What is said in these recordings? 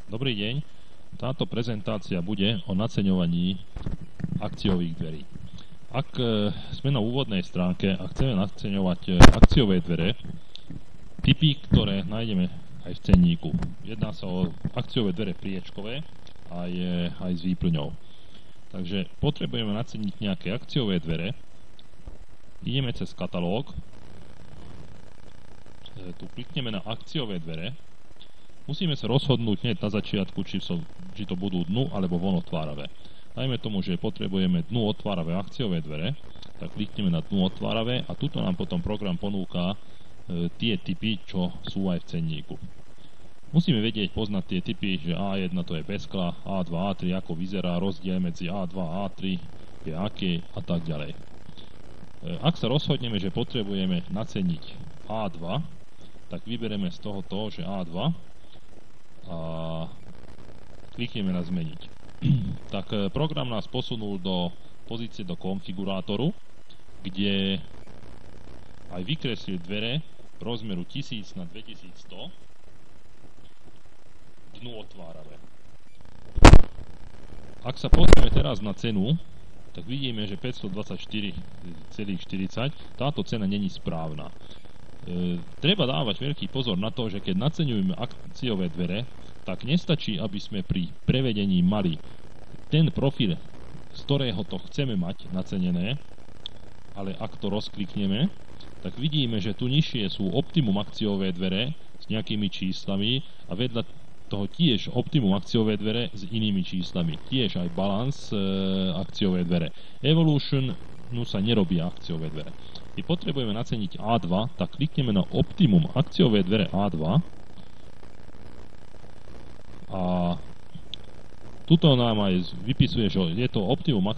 Dobrý deň. Táto prezentácia bude o naceňovaní akciových dverí. Ak sme na úvodnej stránke a chceme naceňovať akciové dvere, typy, ktoré nájdeme aj v cenníku. Jedná sa o akciové dvere priečkové aj s výplňou. Takže potrebujeme naceniť nejaké akciové dvere. Ideme cez katalóg. Tu klikneme na akciové dvere. Musíme sa rozhodnúť hneď na začiatku, či to budú dnu alebo vonotváravé. Dajme tomu, že potrebujeme dnu otváravé akciové dvere, tak klikneme na dnu otváravé a tuto nám potom program ponúka tie typy, čo sú aj v cenníku. Musíme vedieť, poznať tie typy, že A1 to je bez skla, A2, A3, ako vyzerá rozdiel medzi A2 a A3, je aký a tak ďalej. Ak sa rozhodneme, že potrebujeme naceniť A2, tak vyberieme z toho to, že A2 a klikneme na zmeniť. Tak program nás posunul do pozície do konfigurátoru, kde aj vykreslil dvere rozmeru 1000 na 2100 dnu otváravé. Ak sa pozrieme teraz na cenu, tak vidíme, že 524,40 táto cena není správna. Treba dávať veľký pozor na to, že keď naceňujeme akciové dvere, tak nestačí, aby sme pri prevedení mali ten profil, z ktorého to chceme mať nacenené, ale ak to rozklikneme, tak vidíme, že tu nižšie sú optimum akciové dvere s nejakými číslami a vedľa toho tiež optimum akciové dvere s inými číslami. Tiež aj balance akciové dvere. Evolution sa nerobí akciové dvere. Keď potrebujeme naceniť A2, tak klikneme na optimum akciové dvere A2 a tuto nám aj vypisuje, že je to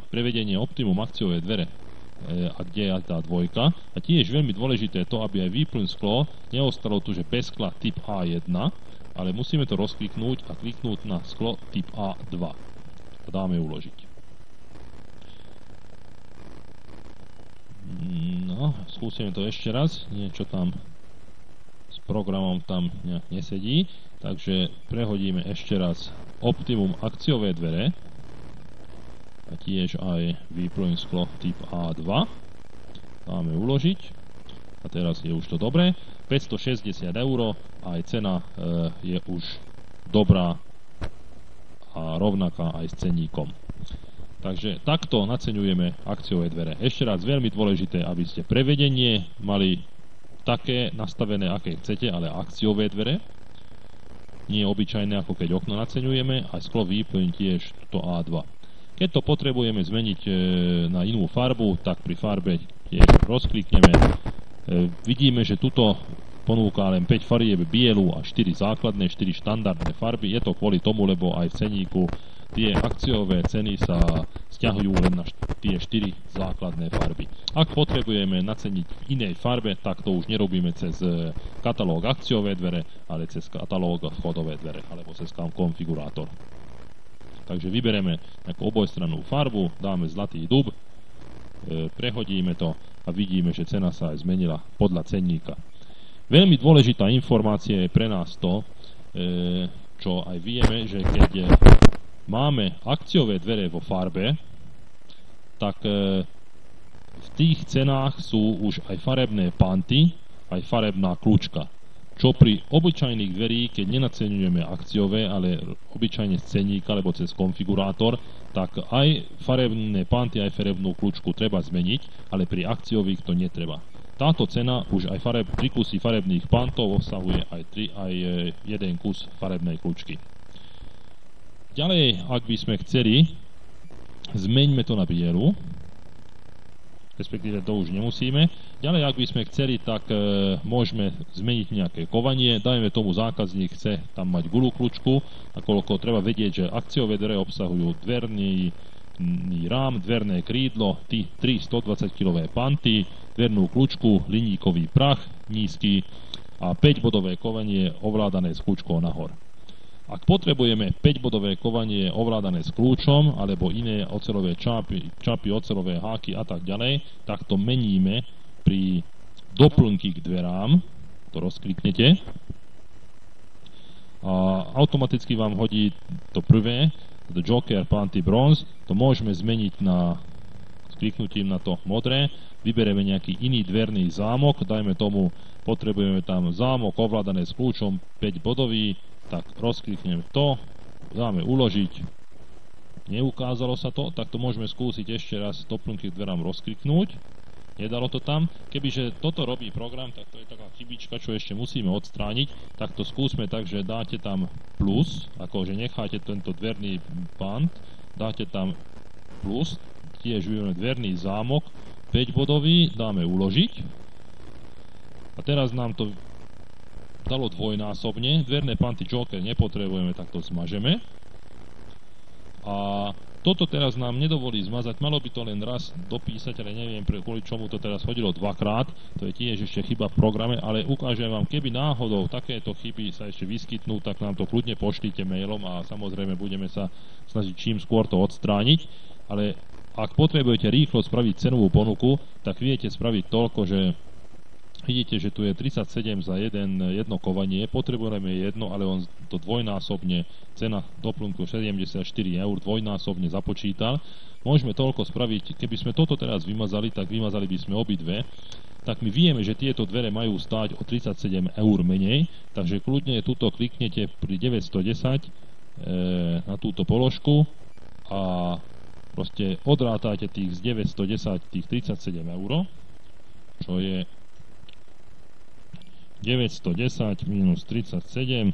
prevedenie optimum akciové dvere a kde je tá dvojka. A tiež veľmi dôležité je to, aby aj výplň sklo neostalo tu, že bez skla typ A1, ale musíme to rozkliknúť a kliknúť na sklo typ A2 a dáme uložiť. No, skúsime to ešte raz. Niečo tam s programom tam nejak nesedí. Takže prehodíme ešte raz optimum akciové dvere a tiež aj výplň sklo typ A2. Dáme uložiť. A teraz je už to dobré. 560 €, aj cena je už dobrá a rovnaká aj s cenníkom. Takže takto naceňujeme akciové dvere. Ešte raz veľmi dôležité, aby ste prevedenie mali také nastavené, aké chcete, ale akciové dvere. Nie je obyčajné, ako keď okno naceňujeme, a sklo výplň tiež to A2. Keď to potrebujeme zmeniť na inú farbu, tak pri farbe tiež rozklikneme. Vidíme, že tuto ponúka len 5 farieb bielu a 4 základné, 4 štandardné farby. Je to kvôli tomu, lebo aj v cenníku tie akciové ceny sa sťahujú len na tie 4 základné farby. Ak potrebujeme naceniť v inej farbe, tak to už nerobíme cez katalóg akciové dvere, ale cez katalóg vchodové dvere, alebo cez konfigurátor. Takže vybereme nejakú obojstrannú farbu, dáme zlatý dub, prehodíme to a vidíme, že cena sa aj zmenila podľa cenníka. Veľmi dôležitá informácia je pre nás to, čo aj vieme, že keď máme akciové dvere vo farbe, tak v tých cenách sú už aj farebné panty, aj farebná kľúčka. Čo pri obyčajných dverí, keď nenaceňujeme akciové, ale obyčajne z cenníka alebo cez konfigurátor, tak aj farebné panty, aj farebnú kľúčku treba zmeniť, ale pri akciových to netreba. Táto cena už aj 3 kusy farebných pantov obsahuje aj jeden kus farebnej kľúčky. Ďalej, ak by sme chceli, zmeňme to na bielu, respektíve to už nemusíme. Ďalej, ak by sme chceli, tak môžeme zmeniť nejaké kovanie. Dajme tomu, zákazník chce tam mať gulu kľúčku, nakoľko treba vedieť, že akciové dvere obsahujú dverný rám, dverné krídlo, 3 120 kg panty, dvernú kľúčku, liníkový prach nízky a 5-bodové kovanie ovládané s kľúčkou nahor. Ak potrebujeme 5-bodové kovanie ovládané s kľúčom alebo iné oceľové čapy, oceľové háky a tak ďalej, tak to meníme pri doplnky k dverám. To rozkliknete a automaticky vám hodí to prvé, to Joker Panty Bronze, to môžeme zmeniť na kliknutím na to modré, vyberieme nejaký iný dverný zámok, dajme tomu, potrebujeme tam zámok ovládané s kľúčom 5 bodový, tak rozklikneme to, dáme uložiť, neukázalo sa to, tak to môžeme skúsiť ešte raz doplnky k dverám rozkliknúť, nedalo to tam, kebyže toto robí program, tak to je taká chybička, čo ešte musíme odstrániť, tak to skúsme tak, že dáte tam plus, akože necháte tento dverný band, dáte tam plus, tiež vybereme dverný zámok 5 bodový, dáme uložiť a teraz nám to dalo dvojnásobne, dverné panty Joker nepotrebujeme, tak to zmažeme a toto teraz nám nedovolí zmazať, malo by to len raz dopísať, ale neviem kvôli čomu to teraz hodilo dvakrát, to je tiež ešte chyba v programe, ale ukážem vám, keby náhodou takéto chyby sa ešte vyskytnú, tak nám to kľudne pošlite mailom a samozrejme budeme sa snažiť čím skôr to odstrániť, ale ak potrebujete rýchlo spraviť cenovú ponuku, tak viete spraviť toľko, že vidíte, že tu je 37 za jedno kovanie, potrebujeme jedno, ale on to dvojnásobne, cena doplnku 74 eur, dvojnásobne započítal. Môžeme toľko spraviť, keby sme toto teraz vymazali, tak vymazali by sme obidve, tak my vieme, že tieto dvere majú stáť o 37 eur menej, takže kľudne tuto kliknete pri 910 na túto položku a proste odrátajte tých z 910, tých 37 eur, čo je 910 minus 37,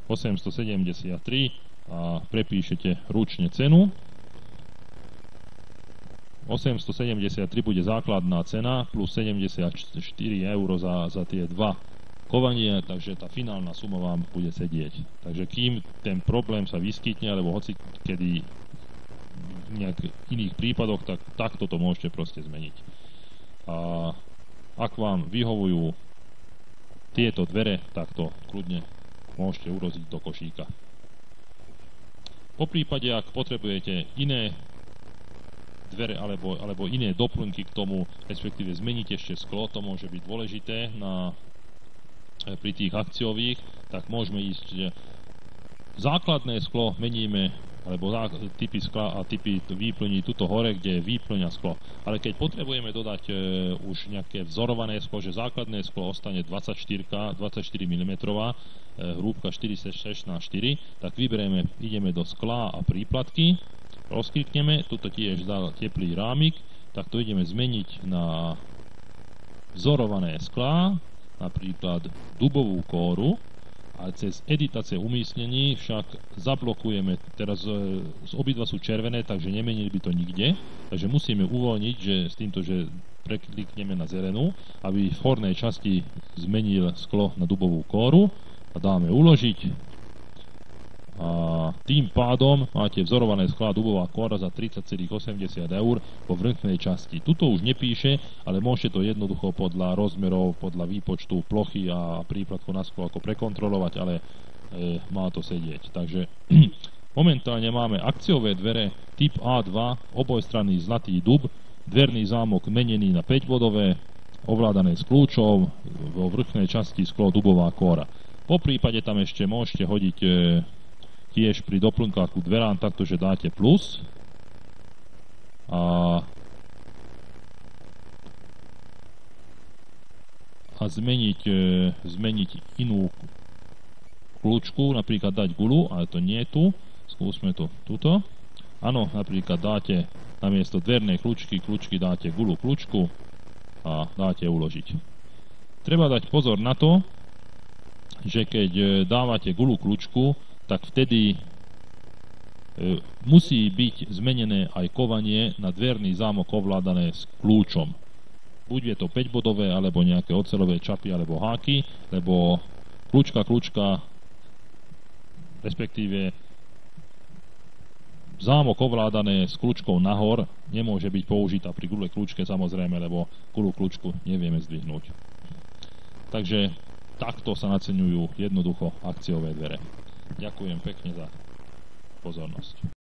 873 a prepíšete ručne cenu. 873 bude základná cena plus 74 eur za tie dva kovanie, takže tá finálna suma vám bude sedieť. Takže kým ten problém sa vyskytne, alebo hoci kedy v nejakých iných prípadoch, tak takto to môžete proste zmeniť. A ak vám vyhovujú tieto dvere, tak to kľudne môžete uroziť do košíka. Po prípade, ak potrebujete iné dvere alebo iné doplnky k tomu, respektíve zmeniť ešte sklo, to môže byť dôležité pri tých akciových, tak môžeme ísť základné sklo meníme, alebo typy skla a typy výplní tuto hore, kde je výplňa sklo. Ale keď potrebujeme dodať už nejaké vzorované sklo, že základné sklo ostane 24 mm, hrúbka 4,6x4, tak vyberieme, ideme do skla a príplatky, rozklikneme, tuto tiež dal teplý rámik, tak to ideme zmeniť na vzorované sklá, napríklad dubovú kóru, a cez editácie umiestnení však zablokujeme, teraz obidva sú červené, takže nemenili by to nikde, takže musíme uvoľniť, že s týmto, že preklikneme na zelenú, aby v hornej časti zmenil sklo na dubovú kóru a dáme uložiť a tým pádom máte vzorované sklá dubová kóra za 30,80 eur vo vrchnej časti. Tuto už nepíše, ale môžete to jednoducho podľa rozmerov, podľa výpočtu plochy a príplatku na sklo ako prekontrolovať, ale má to sedieť. Takže momentálne máme akciové dvere typ A2, obojstranný zlatý dub, dverný zámok menený na 5 bodové, ovládané s kľúčom, vo vrchnej časti sklo dubová kóra. Po prípade tam ešte môžete hodiť tiež pri doplnkách ku dverám takto, že dáte plus a zmeniť inú kľúčku, napríklad dať gulu, ale to nie je tu, skúsme to tuto. Áno, napríklad dáte namiesto dvernej kľúčky dáte gulu kľúčku a dáte uložiť. Treba dať pozor na to, že keď dávate gulu kľúčku, tak vtedy musí byť zmenené aj kovanie na dverný zámok ovládané s kľúčom. Buď je to 5-bodové, alebo nejaké oceľové čapy, alebo háky, lebo kľúčka, respektíve zámok ovládané s kľúčkou nahor nemôže byť použitá pri gule kľúčke, samozrejme, lebo gulu kľúčku nevieme zdvihnúť. Takže takto sa naceňujú jednoducho akciové dvere. Ďakujem pekne za pozornosť.